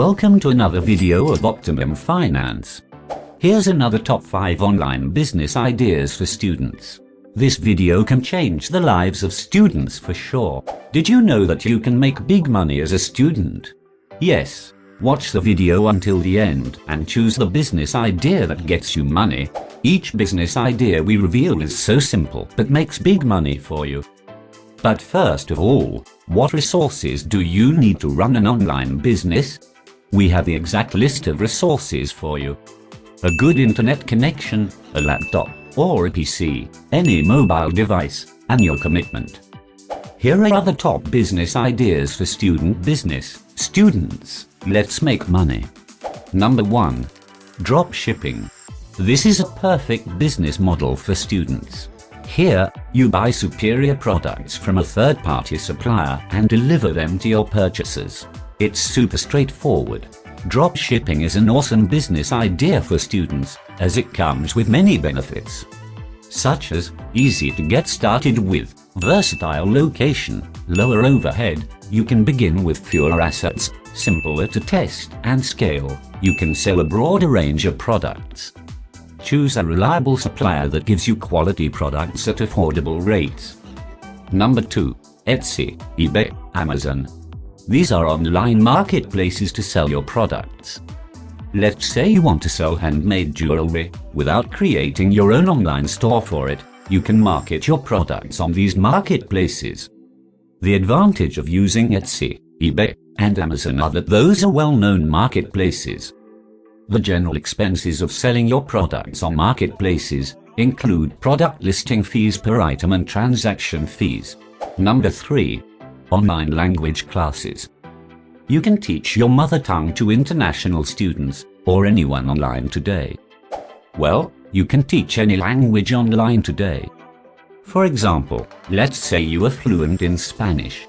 Welcome to another video of Optimum Finance. Here's another top 5 online business ideas for students. This video can change the lives of students for sure. Did you know that you can make big money as a student? Yes. Watch the video until the end and choose the business idea that gets you money. Each business idea we reveal is so simple but makes big money for you. But first of all, what resources do you need to run an online business? We have the exact list of resources for you. A good internet connection, a laptop, or a PC, any mobile device, and your commitment. Here are the top business ideas for student business. Students, let's make money. Number 1. Dropshipping. This is a perfect business model for students. Here, you buy superior products from a third-party supplier and deliver them to your purchasers. It's super straightforward. Dropshipping is an awesome business idea for students, as it comes with many benefits. Such as, easy to get started with, versatile location, lower overhead, you can begin with fewer assets, simpler to test and scale, you can sell a broader range of products. Choose a reliable supplier that gives you quality products at affordable rates. Number 2. Etsy, eBay, Amazon. These are online marketplaces to sell your products. Let's say you want to sell handmade jewelry. Without creating your own online store for it, you can market your products on these marketplaces. The advantage of using Etsy, eBay, and Amazon are that those are well-known marketplaces. The general expenses of selling your products on marketplaces include product listing fees per item and transaction fees. Number 3. Online language classes. You can teach your mother tongue to international students, or anyone online today. Well, you can teach any language online today. For example, let's say you are fluent in Spanish.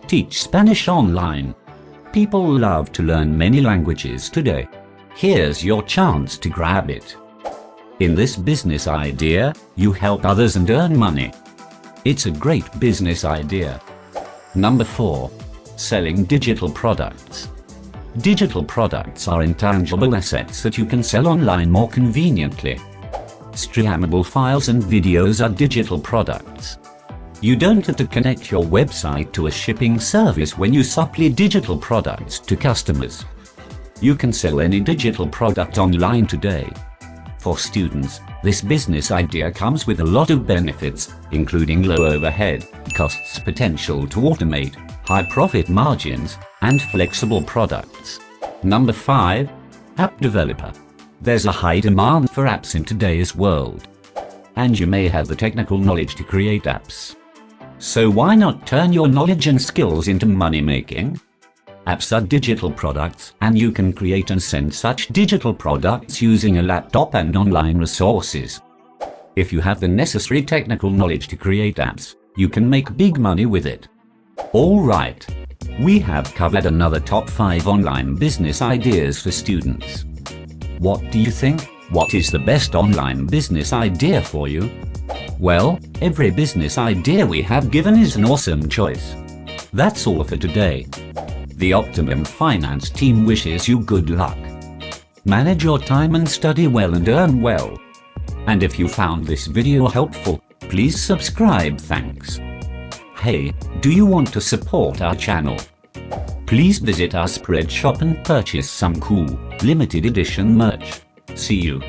Teach Spanish online. People love to learn many languages today. Here's your chance to grab it. In this business idea, you help others and earn money. It's a great business idea. Number 4. Selling digital products. Digital products are intangible assets that you can sell online more conveniently. Streamable files and videos are digital products. You don't have to connect your website to a shipping service when you supply digital products to customers. You can sell any digital product online today. For students, this business idea comes with a lot of benefits, including low overhead, costs potential to automate, high profit margins, and flexible products. Number 5. App developer. There's a high demand for apps in today's world. And you may have the technical knowledge to create apps. So why not turn your knowledge and skills into money making? Apps are digital products, and you can create and send such digital products using a laptop and online resources. If you have the necessary technical knowledge to create apps, you can make big money with it. Alright, we have covered another top 5 online business ideas for students. What do you think? What is the best online business idea for you? Well, every business idea we have given is an awesome choice. That's all for today. The Optimum Finance team wishes you good luck. Manage your time and study well and earn well. And if you found this video helpful, please subscribe. Thanks. Hey, do you want to support our channel? Please visit our Spreadshop and purchase some cool, limited edition merch. See you.